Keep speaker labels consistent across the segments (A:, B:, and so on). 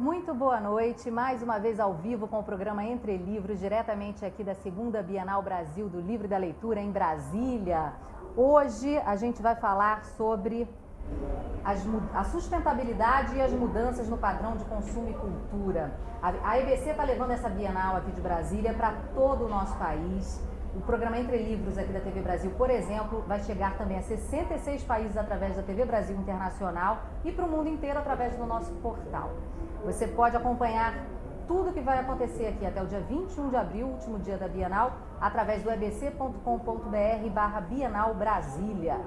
A: Muito boa noite, mais uma vez ao vivo com o programa Entre Livros, diretamente aqui da 2ª Bienal Brasil do Livro e da Leitura em Brasília. Hoje a gente vai falar sobre a sustentabilidade e as mudanças no padrão de consumo e cultura. A EBC está levando essa Bienal aqui de Brasília para todo o nosso país. O programa Entre Livros aqui da TV Brasil, por exemplo, vai chegar também a 66 países através da TV Brasil Internacional e para o mundo inteiro através do nosso portal. Você pode acompanhar tudo que vai acontecer aqui até o dia 21 de abril, último dia da Bienal, através do ebc.com.br/Bienal Brasília.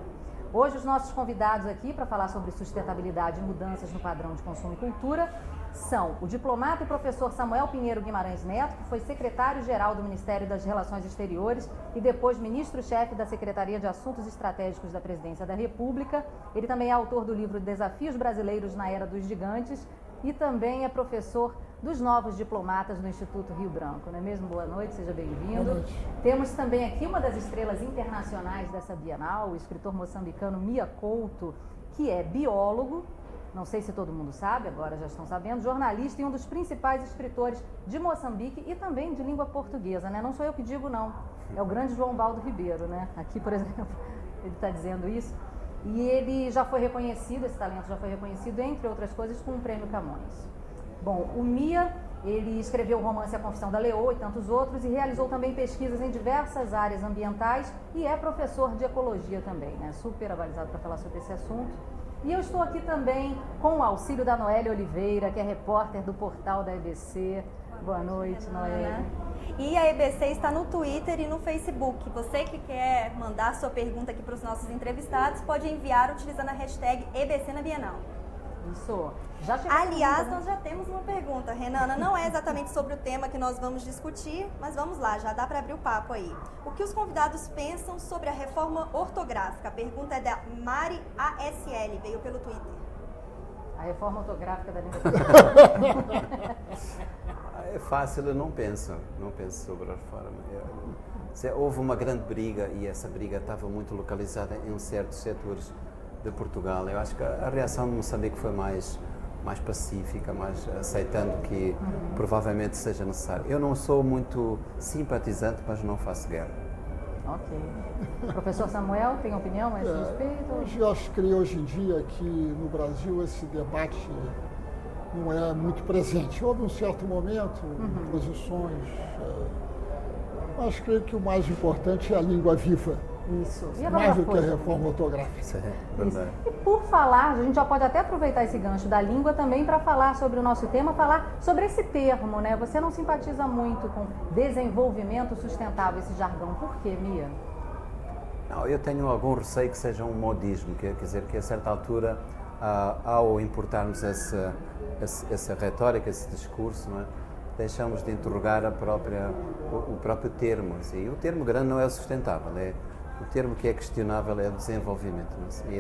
A: Hoje os nossos convidados aqui para falar sobre sustentabilidade e mudanças no padrão de consumo e cultura são o diplomata e professor Samuel Pinheiro Guimarães Neto, que foi secretário-geral do Ministério das Relações Exteriores e depois ministro-chefe da Secretaria de Assuntos Estratégicos da Presidência da República. Ele também é autor do livro Desafios Brasileiros na Era dos Gigantes e também é professor dos novos diplomatas no Instituto Rio Branco, não é mesmo? Boa noite, seja bem-vindo.
B: Boa noite.
A: Temos também aqui uma das estrelas internacionais dessa Bienal, o escritor moçambicano Mia Couto, que é biólogo, não sei se todo mundo sabe, agora já estão sabendo, jornalista e um dos principais escritores de Moçambique e também de língua portuguesa, né? Não sou eu que digo, não. É o grande João Baldo Ribeiro, né? Aqui, por exemplo, ele está dizendo isso. E ele já foi reconhecido, esse talento já foi reconhecido, entre outras coisas, com o Prêmio Camões. Bom, o Mia, ele escreveu o romance A Confissão da Leoa e tantos outros e realizou também pesquisas em diversas áreas ambientais e é professor de ecologia também, né? Super avalizado para falar sobre esse assunto. E eu estou aqui também com o auxílio da Noélia Oliveira, que é repórter do portal da EBC. Boa noite, Noélia.
C: E a EBC está no Twitter e no Facebook. Você que quer mandar sua pergunta aqui para os nossos entrevistados, pode enviar utilizando a hashtag EBC na Bienal.
A: Isso. Já chegou.
C: Aliás, nós já temos uma pergunta, Renana. Não é exatamente sobre o tema que nós vamos discutir, mas vamos lá, já dá para abrir o papo aí. O que os convidados pensam sobre a reforma ortográfica? A pergunta é da Mari ASL, veio pelo Twitter.
A: A reforma ortográfica da língua
D: É fácil, eu não penso sobre a reforma. Houve uma grande briga e essa briga estava muito localizada em certos setores de Portugal. Eu acho que a reação de Moçambique foi mais pacífica, mais aceitando que provavelmente seja necessário. Eu não sou muito simpatizante, mas não faço guerra.
A: Ok. Professor Samuel, tem opinião a esse respeito?
B: Eu acho que hoje em dia aqui no Brasil esse debate não é muito presente. Houve um certo momento, posições, mas creio que o mais importante é a língua viva.
A: Isso. E
B: mais do que a reforma ortográfica.
D: Isso é verdade.
A: E por falar, a gente já pode até aproveitar esse gancho da língua também para falar sobre o nosso tema, falar sobre esse termo, né? Você não simpatiza muito com desenvolvimento sustentável, esse jargão. Por quê, Mia?
D: Não, eu tenho algum receio que seja um modismo, quer dizer que a certa altura, ao importarmos essa retórica, esse discurso, não é? Deixamos de interrogar o próprio termo. Assim. O termo grande não é o sustentável, o termo que é questionável é o desenvolvimento. E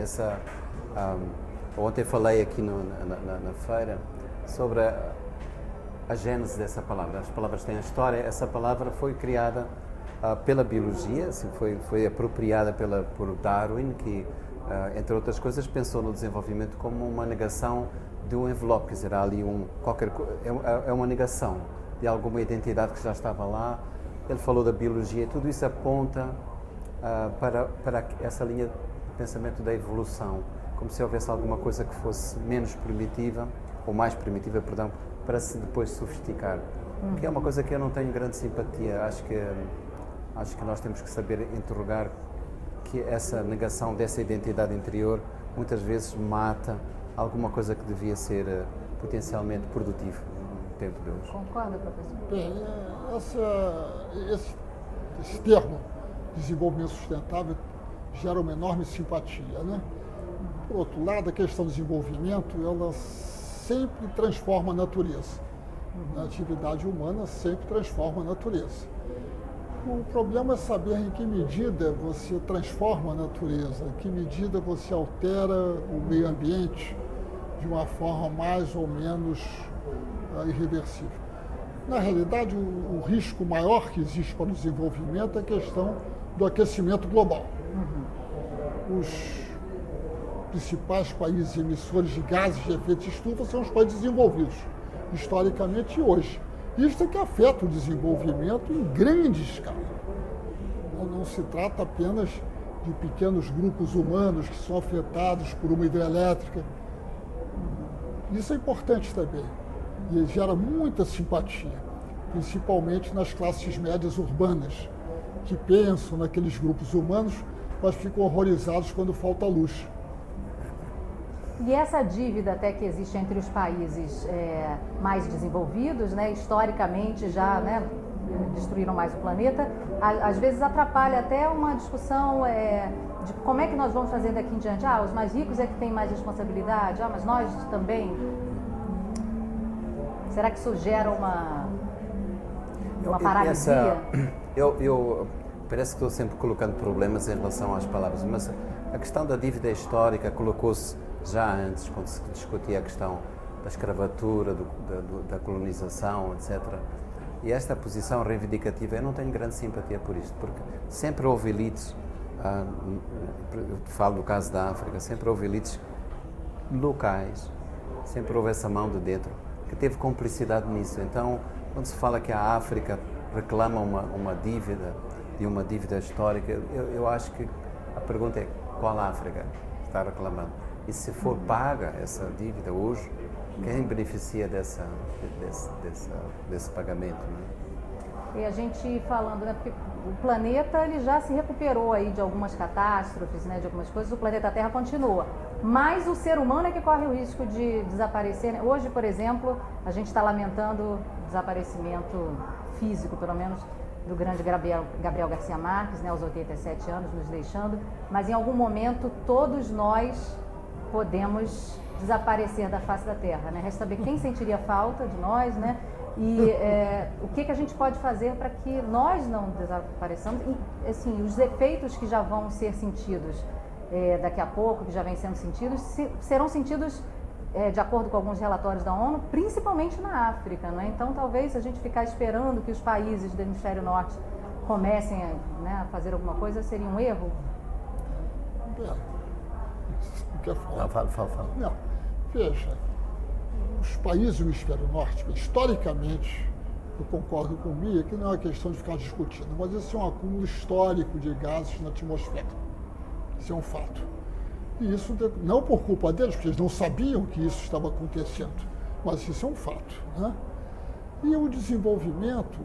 D: ontem falei aqui na feira sobre a gênese dessa palavra. As palavras têm a história. Essa palavra foi criada pela biologia, assim, foi apropriada por Darwin, que, entre outras coisas, pensou no desenvolvimento como uma negação de um envelope, quer dizer, há ali é uma negação de alguma identidade que já estava lá. Ele falou da biologia, tudo isso aponta para essa linha de pensamento da evolução, como se houvesse alguma coisa que fosse menos primitiva, ou mais primitiva, perdão, para se depois sofisticar. Que é uma coisa que eu não tenho grande simpatia. Acho que nós temos que saber interrogar que essa negação dessa identidade interior muitas vezes mata alguma coisa que devia ser potencialmente produtivo no tempo de hoje.
A: Concorda, professor?
B: Bem, esse termo, desenvolvimento sustentável, gera uma enorme simpatia, né? Por outro lado, a questão do desenvolvimento, ela sempre transforma a natureza. A atividade humana sempre transforma a natureza. O problema é saber em que medida você transforma a natureza, em que medida você altera o meio ambiente de uma forma mais ou menos irreversível. Na realidade, o risco maior que existe para o desenvolvimento é a questão do aquecimento global. Os principais países emissores de gases de efeito de estufa são os países desenvolvidos. historicamente e hoje. Isso é que afeta o desenvolvimento em grande escala. Não se trata apenas de pequenos grupos humanos que são afetados por uma hidrelétrica. Isso é importante também e gera muita simpatia, principalmente nas classes médias urbanas, que pensam naqueles grupos humanos, mas ficam horrorizados quando falta luz.
A: E essa dívida até que existe entre os países mais desenvolvidos, né, historicamente já, né, destruíram mais o planeta, às vezes atrapalha até uma discussão de como é que nós vamos fazer daqui em diante. Os mais ricos é que têm mais responsabilidade, mas nós também. Será que isso gera uma paralisia?
D: Parece que estou sempre colocando problemas em relação às palavras, mas a questão da dívida histórica colocou-se já antes, quando se discutia a questão da escravatura, da colonização, etc. E esta posição reivindicativa, eu não tenho grande simpatia por isto, porque sempre houve elites, eu falo do caso da África, sempre houve elites locais, sempre houve essa mão de dentro, que teve cumplicidade nisso. Então, quando se fala que a África reclama uma dívida, de uma dívida histórica, eu acho que a pergunta é qual África está reclamando? E se for paga essa dívida hoje, quem beneficia desse pagamento? Né?
A: E a gente falando, né, porque o planeta ele já se recuperou aí de algumas catástrofes, né, de algumas coisas, o planeta Terra continua. Mas o ser humano é que corre o risco de desaparecer. Hoje, por exemplo, a gente está lamentando o desaparecimento físico, pelo menos, do grande Gabriel Garcia Marques, né, aos 87 anos, nos deixando. Mas em algum momento todos nós podemos desaparecer da face da Terra, né? Resta saber quem sentiria falta de nós, né? E o que a gente pode fazer para que nós não desapareçamos e, assim, os efeitos que já vão ser sentidos daqui a pouco, que já vêm sendo sentidos, serão sentidos de acordo com alguns relatórios da ONU, principalmente na África, né? Então, talvez a gente ficar esperando que os países do hemisfério norte comecem a fazer alguma coisa seria um erro?
B: Quer falar?
D: Fala.
B: Não, veja, os países do hemisfério norte, historicamente, eu concordo com o Mia, que não é uma questão de ficar discutindo, mas esse é um acúmulo histórico de gases na atmosfera. Isso é um fato. E isso não por culpa deles, porque eles não sabiam que isso estava acontecendo, mas isso é um fato, né? E o desenvolvimento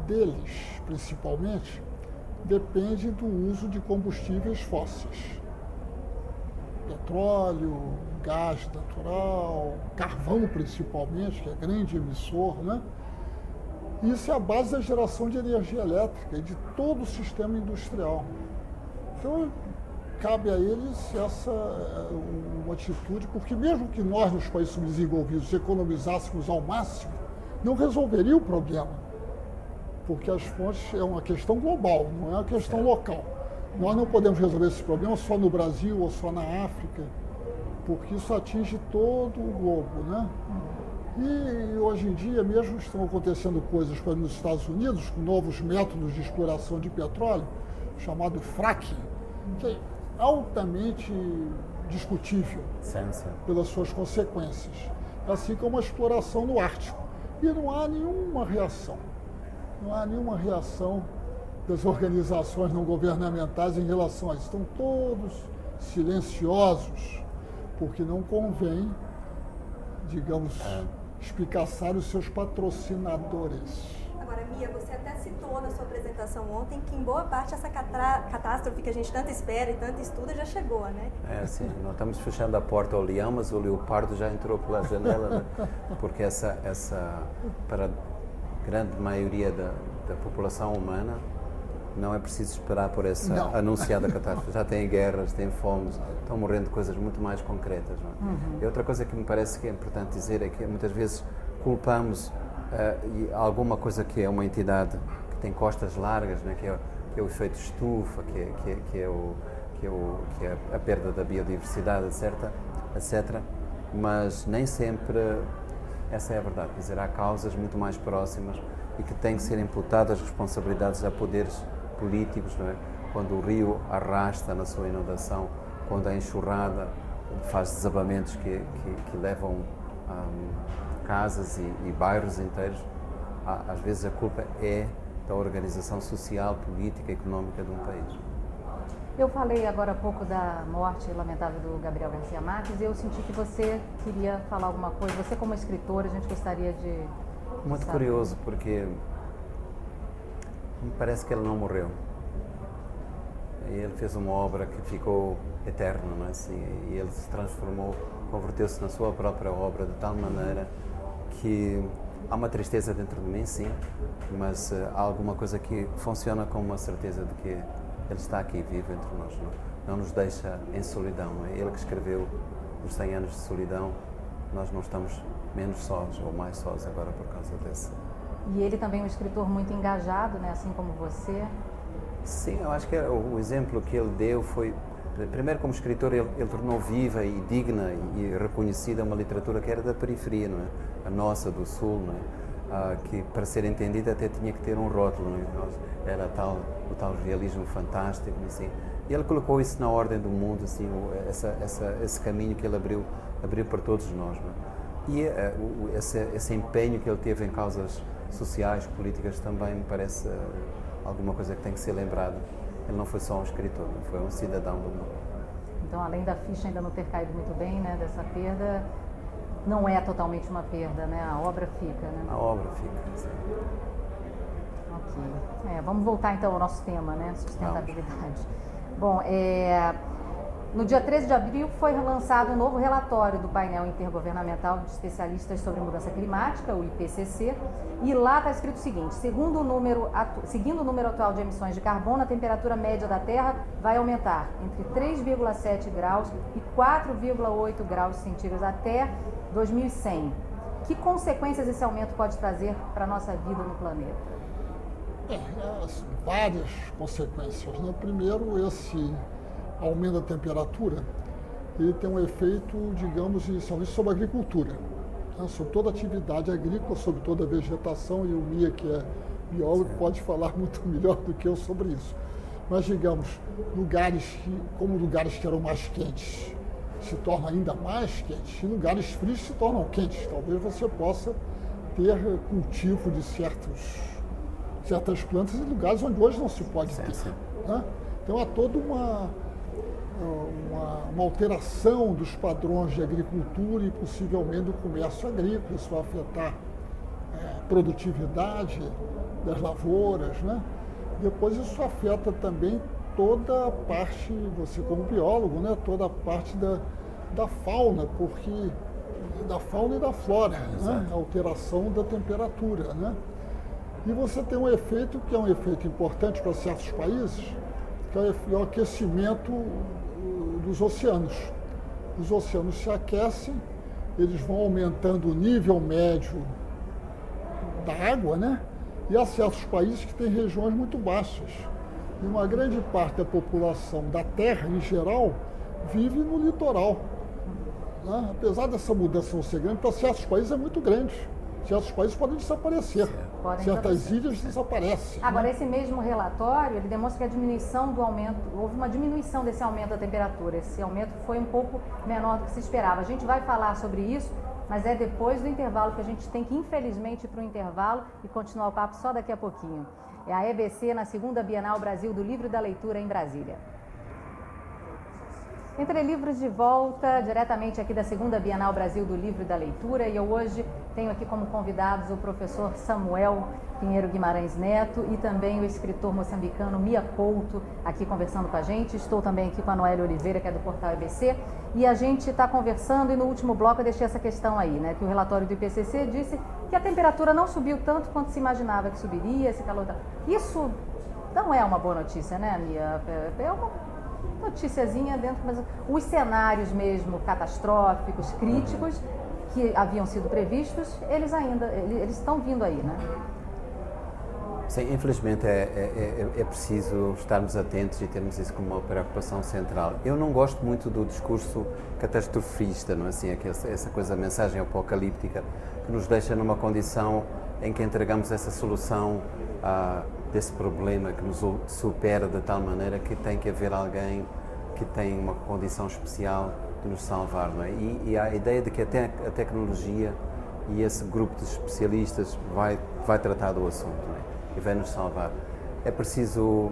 B: deles, principalmente, depende do uso de combustíveis fósseis. Petróleo, gás natural, carvão principalmente, que é grande emissor, né? Isso é a base da geração de energia elétrica e de todo o sistema industrial. Então, cabe a eles uma atitude, porque mesmo que nós, nos países subdesenvolvidos, economizássemos ao máximo, não resolveria o problema, porque as fontes é uma questão global, não é uma questão local. Nós não podemos resolver esse problema só no Brasil ou só na África, porque isso atinge todo o globo, né? E hoje em dia mesmo estão acontecendo coisas, como nos Estados Unidos, com novos métodos de exploração de petróleo, chamado fracking, que é altamente discutível pelas suas consequências, assim como a exploração no Ártico. E não há nenhuma reação das organizações não governamentais em relação a isso. Estão todos silenciosos, porque não convém, digamos, espicaçar os seus patrocinadores.
C: Agora, Mia, você até citou na sua apresentação ontem que em boa parte essa catástrofe que a gente tanto espera e tanto estuda já chegou, né?
D: Sim, nós estamos fechando a porta ao leão, mas o leopardo já entrou pela janela, né? Porque para a grande maioria da população humana, não é preciso esperar por essa anunciada catástrofe. Já tem guerras, tem fomes, estão morrendo de coisas muito mais concretas. Não é? Uhum. E outra coisa que me parece que é importante dizer é que muitas vezes culpamos alguma coisa que é uma entidade que tem costas largas, né? que é o efeito estufa, que é a perda da biodiversidade, etc. Mas nem sempre essa é a verdade. Quer dizer, há causas muito mais próximas e que têm que ser imputadas responsabilidades a poderes políticos, não é? Quando o rio arrasta na sua inundação, quando a enxurrada faz desabamentos que levam casas e bairros inteiros, às vezes a culpa é da organização social, política, económica de um país.
A: Eu falei agora há pouco da morte lamentável do Gabriel Garcia Marques e eu senti que você queria falar alguma coisa. Você como escritora, a gente gostaria de
D: Muito
A: saber.
D: curioso, porque me parece que ele não morreu. Ele fez uma obra que ficou eterna, não é assim? E ele se transformou, converteu-se na sua própria obra de tal maneira que há uma tristeza dentro de mim, sim, mas há alguma coisa que funciona com uma certeza de que ele está aqui vivo entre nós, não nos deixa em solidão. Não é? Ele que escreveu os 100 anos de solidão, nós não estamos menos sós ou mais sós agora por causa desse.
A: E ele também é um escritor muito engajado, né? Assim como você.
D: Sim, eu acho que o exemplo que ele deu foi, primeiro como escritor, ele tornou viva e digna e reconhecida uma literatura que era da periferia, não é? A nossa, do Sul, não é? Que para ser entendida até tinha que ter um rótulo, não é? Era o tal realismo fantástico, assim. E ele colocou isso na ordem do mundo, assim, esse caminho que ele abriu para todos nós, não é? E esse empenho que ele teve em causas sociais, políticas, também me parece alguma coisa que tem que ser lembrado. Ele não foi só um escritor, foi um cidadão do mundo.
A: Então, além da ficha ainda não ter caído muito bem, né, dessa perda, não é totalmente uma perda, né? A obra fica, né?
D: A obra fica, sim.
A: Ok. Vamos voltar então ao nosso tema, né? Sustentabilidade. Bom, no dia 13 de abril foi lançado um novo relatório do painel intergovernamental de especialistas sobre mudança climática, o IPCC, e lá está escrito o seguinte: seguindo o número atual de emissões de carbono, a temperatura média da Terra vai aumentar entre 3,7 graus e 4,8 graus centígrados até 2100. Que consequências esse aumento pode trazer para a nossa vida no planeta?
B: Várias consequências, né? Primeiro, esse aumento da temperatura, ele tem um efeito, digamos, inicialmente sobre a agricultura, né? Sobre toda a atividade agrícola, sobre toda a vegetação, e o Mia, que é biólogo, pode falar muito melhor do que eu sobre isso. Mas, digamos, lugares que eram mais quentes se tornam ainda mais quentes, e lugares frios se tornam quentes. Talvez você possa ter cultivo de certas plantas em lugares onde hoje não se pode ter. Né? Então há toda uma alteração dos padrões de agricultura e possivelmente do comércio agrícola. Isso vai afetar a produtividade das lavouras, né? Depois isso afeta também toda a parte, você como biólogo, né? Toda a parte da fauna, porque da fauna e da flora, né? A alteração da temperatura, né? E você tem um efeito que é um efeito importante para certos países, que é o aquecimento dos oceanos. Os oceanos se aquecem, eles vão aumentando o nível médio da água, né? E há certos países que têm regiões muito baixas. E uma grande parte da população da Terra, em geral, vive no litoral. Né? Apesar dessa mudança não ser grande, para certos países é muito grande. Certos países podem desaparecer. Certas ilhas desaparecem.
A: Agora, esse mesmo relatório, ele demonstra que a diminuição do aumento, houve uma diminuição desse aumento da temperatura. Esse aumento foi um pouco menor do que se esperava. A gente vai falar sobre isso, mas é depois do intervalo, que a gente tem que, infelizmente, ir para o intervalo e continuar o papo só daqui a pouquinho. É a EBC na 2ª Bienal Brasil do Livro e da Leitura em Brasília. Entre Livros de volta, diretamente aqui da 2ª Bienal Brasil do Livro e da Leitura, e eu hoje tenho aqui como convidados o professor Samuel Pinheiro Guimarães Neto e também o escritor moçambicano Mia Couto, aqui conversando com a gente. Estou também aqui com a Noélia Oliveira, que é do portal EBC, e a gente está conversando, e no último bloco eu deixei essa questão aí, né, que o relatório do IPCC disse que a temperatura não subiu tanto quanto se imaginava que subiria, esse calor... Isso não é uma boa notícia, né, Mia? É uma noticiazinha dentro, mas os cenários mesmo catastróficos, críticos, que haviam sido previstos, eles estão vindo aí, né?
D: Sim, infelizmente é preciso estarmos atentos e termos isso como uma preocupação central. Eu não gosto muito do discurso catastrofista, não é assim? Essa coisa, a mensagem apocalíptica, que nos deixa numa condição em que entregamos essa solução desse problema que nos supera de tal maneira que tem que haver alguém que tem uma condição especial de nos salvar, não é? E a ideia de que a tecnologia e esse grupo de especialistas vai tratar do assunto, não é? E vai nos salvar. É preciso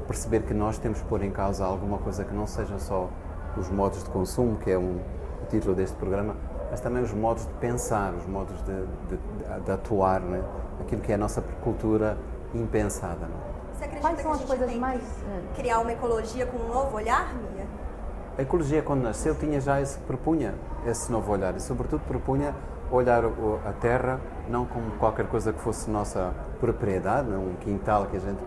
D: perceber que nós temos que pôr em causa alguma coisa que não seja só os modos de consumo, que é o título deste programa, mas também os modos de pensar, os modos de atuar, não é? Aquilo que é a nossa cultura impensada. Não é?
C: Você acredita
A: Quais
C: que
A: são
C: a
A: as
C: gente
A: coisas
C: tem
A: mais...
C: que criar uma ecologia com um novo olhar, Mia?
D: A ecologia, quando nasceu, propunha esse novo olhar e, sobretudo, propunha olhar a terra não como qualquer coisa que fosse nossa propriedade, um quintal que a gente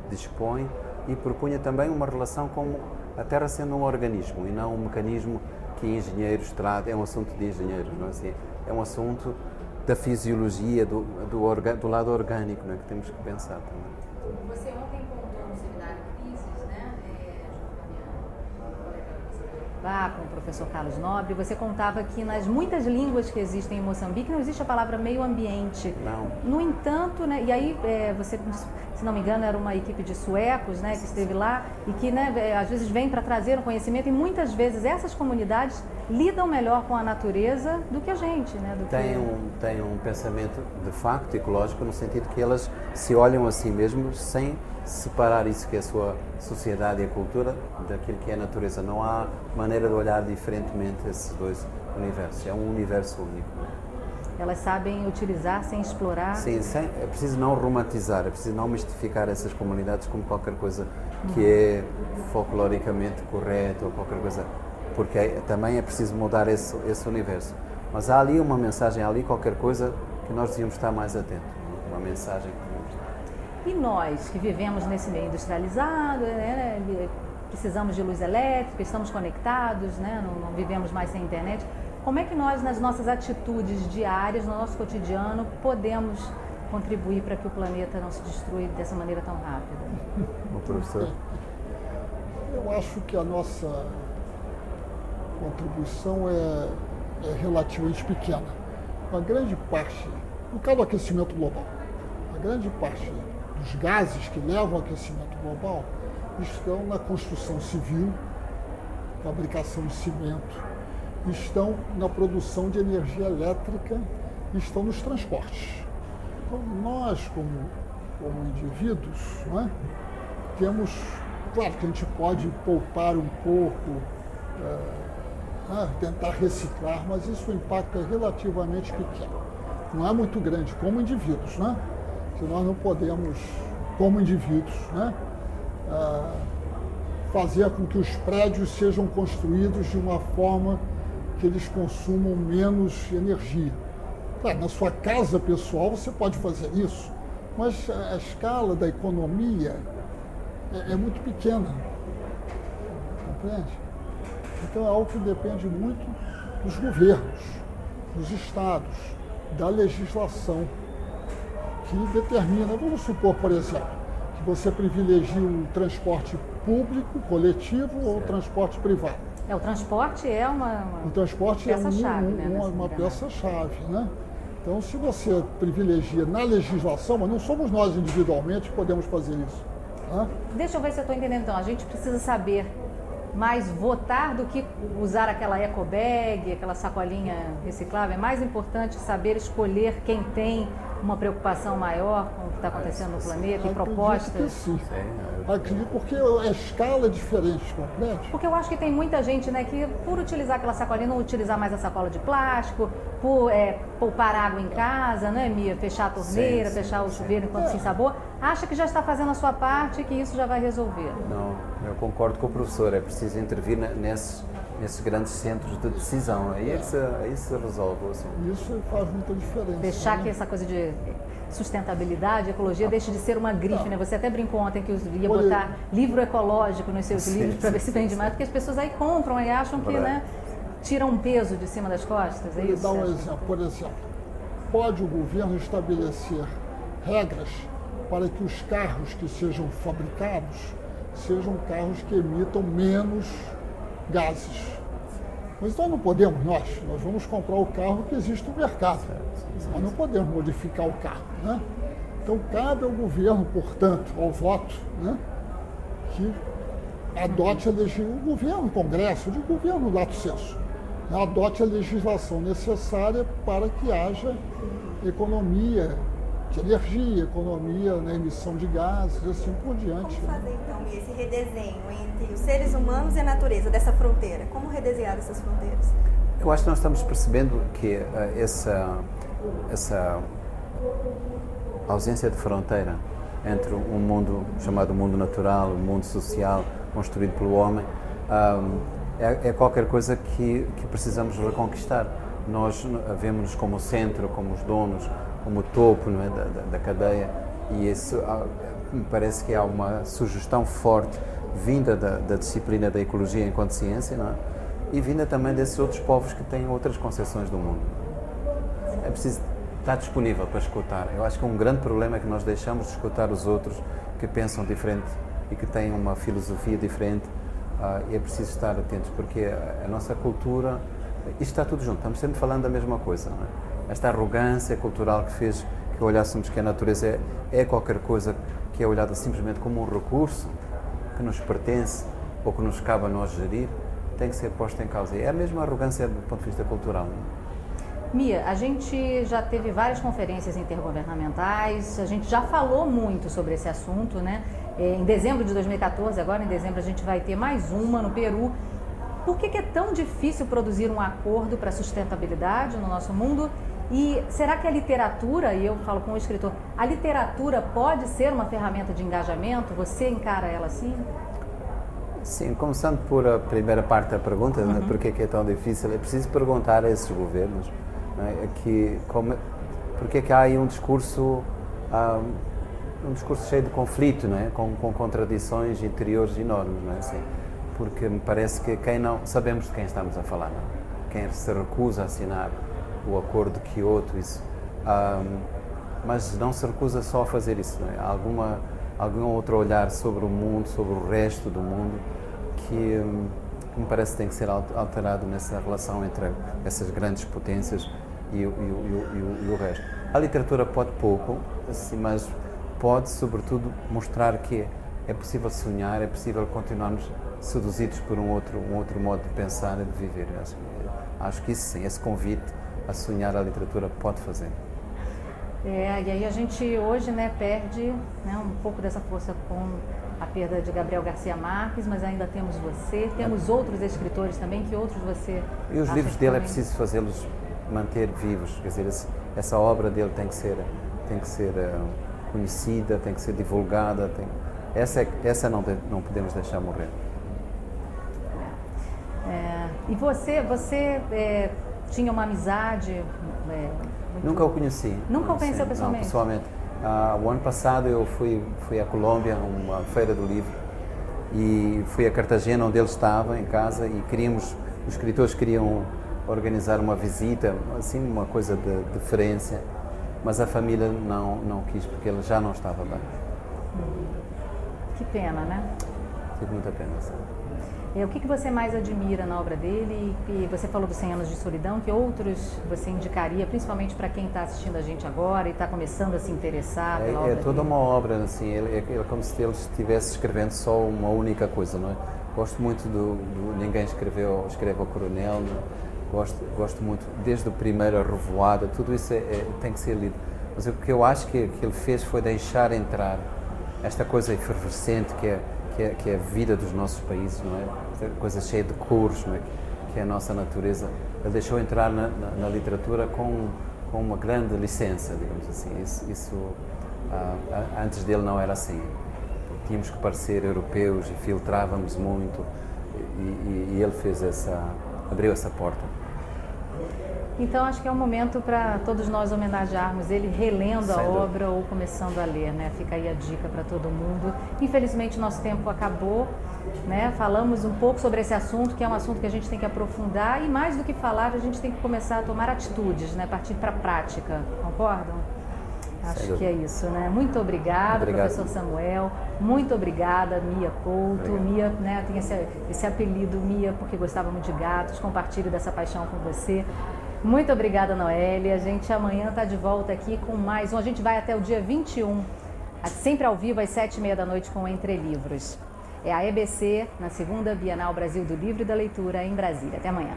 D: dispõe, e propunha também uma relação com a terra sendo um organismo e não um mecanismo que engenheiros tratam. É um assunto de engenheiros, não é assim? É um assunto da fisiologia, do lado orgânico, não é? Que temos que pensar também.
A: Você ontem contou no seminário Crises, né, com o professor Carlos Nobre, você contava que nas muitas línguas que existem em Moçambique não existe a palavra meio ambiente.
D: Não.
A: No entanto, né, e aí você, se não me engano, era uma equipe de suecos, né, que esteve lá e que, né, às vezes vem para trazer um conhecimento, e muitas vezes essas comunidades lidam melhor com a natureza do que a gente, né?
D: Tem um pensamento de facto ecológico, no sentido que elas se olham a si mesmos sem separar isso que é a sua sociedade e a cultura daquilo que é a natureza. Não há maneira de olhar diferentemente esses dois universos. É um universo único.
A: Elas sabem utilizar sem explorar.
D: Sim, é preciso não romantizar, é preciso não mistificar essas comunidades como qualquer coisa que é folcloricamente correto ou qualquer coisa, porque também é preciso mudar esse universo. Mas há ali uma mensagem, há ali qualquer coisa que nós devíamos estar mais atentos. Uma mensagem que...
A: E nós, que vivemos nesse meio industrializado, né, precisamos de luz elétrica, estamos conectados, né, não vivemos mais sem internet, como é que nós, nas nossas atitudes diárias, no nosso cotidiano, podemos contribuir para que o planeta não se destrua dessa maneira tão rápida?
D: O professor?
B: Eu acho que a nossa contribuição é relativamente pequena. A grande parte, no caso do aquecimento global, a grande parte dos gases que levam ao aquecimento global estão na construção civil, fabricação de cimento, estão na produção de energia elétrica e estão nos transportes. Então, nós, como indivíduos, não é? Temos, claro que a gente pode poupar um pouco, tentar reciclar, mas isso o impacto é relativamente pequeno. Não é muito grande como indivíduos, né? Que nós não podemos, como indivíduos, né, fazer com que os prédios sejam construídos de uma forma que eles consumam menos energia. Claro, na sua casa pessoal você pode fazer isso, mas a escala da economia é muito pequena, compreende? Então é algo que depende muito dos governos, dos estados, da legislação, que determina, vamos supor, por exemplo, que você privilegie o transporte público, coletivo ou o transporte privado.
A: O transporte é
B: o transporte
A: peça-chave,
B: uma peça-chave, né? Então, se você privilegia na legislação, mas não somos nós individualmente que podemos fazer isso. Né?
A: Deixa eu ver se eu estou entendendo. Então, a gente precisa saber mais votar do que usar aquela eco bag, aquela sacolinha reciclável. É mais importante saber escolher quem tem uma preocupação maior com o que está acontecendo no planeta e propostas.
B: Sim. Acredito, porque a escala é diferente, compreende?
A: Porque eu acho que tem muita gente, né, que por utilizar aquela sacolinha, não utilizar mais a sacola de plástico, por poupar água em casa, né, Mia? Fechar a torneira, fechar o chuveiro enquanto sem sabor, acha que já está fazendo a sua parte e que isso já vai resolver.
D: Não, eu concordo com o professor, é preciso intervir nesses grandes centros de decisão, aí se resolve. Assim.
B: Isso faz muita diferença.
A: Deixar que essa coisa de sustentabilidade, ecologia, deixe de ser uma grife, né? Você até brincou ontem que ia botar livro ecológico nos seus livros para ver se vende mais, porque as pessoas aí compram e acham que, né, tiram um peso de cima das costas, é isso?
B: Vou dar um exemplo. Por exemplo, pode o governo estabelecer regras para que os carros que sejam fabricados sejam carros que emitam menos gases. Mas então não podemos nós vamos comprar o carro que existe no mercado. Nós não podemos modificar o carro, né? Então cabe ao governo, portanto, ao voto, né, que adote o governo, o Congresso, o governo lato sensu, adote a legislação necessária para que haja economia de energia, economia na emissão de gases e assim por diante.
C: Como fazer, então, esse redesenho entre os seres humanos e a natureza dessa fronteira? Como redesenhar essas fronteiras?
D: Eu acho que nós estamos percebendo que essa ausência de fronteira entre um mundo chamado mundo natural, o mundo social, construído pelo homem, é qualquer coisa que precisamos reconquistar. Nós vemos-nos como o centro, como os donos, como o topo, não é, da cadeia, e isso me parece que há uma sugestão forte vinda da disciplina da ecologia enquanto ciência, não é? E vinda também desses outros povos que têm outras concepções do mundo. É preciso estar disponível para escutar. Eu acho que um grande problema é que nós deixamos de escutar os outros que pensam diferente e que têm uma filosofia diferente, e é preciso estar atentos, porque a nossa cultura, isto está tudo junto, estamos sempre falando da mesma coisa, não é? Esta arrogância cultural que fez que olhássemos que a natureza é qualquer coisa que é olhada simplesmente como um recurso que nos pertence ou que nos cabe a nós gerir, tem que ser posta em causa. E é a mesma arrogância do ponto de vista cultural, não é?
A: Mia, a gente já teve várias conferências intergovernamentais, a gente já falou muito sobre esse assunto, né? Em dezembro de 2014, agora em dezembro, a gente vai ter mais uma no Peru. Por que é tão difícil produzir um acordo para a sustentabilidade no nosso mundo? E será que a literatura, e eu falo com o escritor, a literatura pode ser uma ferramenta de engajamento? Você encara ela assim?
D: Sim, começando por a primeira parte da pergunta, né? Por que é tão difícil? É preciso perguntar a esses governos, né? Por que há aí um discurso cheio de conflito, não é? Com contradições interiores enormes, não é? Assim, porque me parece que sabemos de quem estamos a falar, não é? Quem se recusa a assinar o acordo de Kyoto, isso, mas não se recusa só a fazer isso, não é? Algum outro olhar sobre o mundo, sobre o resto do mundo, que me parece que tem que ser alterado nessa relação entre essas grandes potências e o resto. A literatura pode pouco, assim, mas pode, sobretudo, mostrar que é possível sonhar, é possível continuarmos seduzidos por um outro modo de pensar e de viver. Acho que isso sim, esse convite a sonhar a literatura pode fazer.
A: E aí a gente hoje, né, perde, né, um pouco dessa força com a perda de Gabriel Garcia Marques, mas ainda temos você, temos outros escritores também, que outros você...
D: E os livros dele é preciso fazê-los manter vivos, quer dizer, essa obra dele tem que ser conhecida, tem que ser divulgada, essa não podemos deixar morrer.
A: E você tinha uma amizade...
D: Nunca o conheci.
A: Nunca o conheceu pessoalmente?
D: Não, pessoalmente. O ano passado eu fui à Colômbia, uma feira do livro, e fui a Cartagena, onde ele estava, em casa, e os escritores queriam organizar uma visita, assim, uma coisa de deferência, mas a família não quis, porque ele já não estava bem.
A: Que pena, né?
D: Tive muita pena, sim.
A: O que você mais admira na obra dele? E você falou dos 100 anos de solidão, que outros você indicaria, principalmente para quem está assistindo a gente agora e está começando a se interessar pela obra dele?
D: É toda uma obra, assim, é como se ele estivesse escrevendo só uma única coisa, não é? Gosto muito do Ninguém Escreve ao Coronel, não é? Gosto muito, desde o primeiro a Revoada, tudo isso tem que ser lido. Mas o que eu acho que ele fez foi deixar entrar esta coisa efervescente que é a vida dos nossos países, não é? Coisa cheia de cores, não é? Que é a nossa natureza. Ele deixou entrar na literatura com uma grande licença, digamos assim. Isso antes dele não era assim. Tínhamos que parecer europeus e filtrávamos muito, e ele abriu essa porta.
A: Então acho que é um momento para todos nós homenagearmos ele relendo a obra ou começando a ler, né? Fica aí a dica para todo mundo. Infelizmente nosso tempo acabou, né? Falamos um pouco sobre esse assunto, que é um assunto que a gente tem que aprofundar, e mais do que falar, a gente tem que começar a tomar atitudes, né? Partir para a prática, concordam? Acho que é isso, né? Muito obrigada, professor Samuel. Muito obrigada, Mia Couto. Mia, né, tem esse apelido Mia porque gostava muito de gatos. Compartilho dessa paixão com você. Muito obrigada, Noélia. A gente amanhã está de volta aqui com mais um. A gente vai até o dia 21, sempre ao vivo, às 7h30 da noite, com Entre Livros. É a EBC, na 2ª Bienal Brasil do Livro e da Leitura, em Brasília. Até amanhã.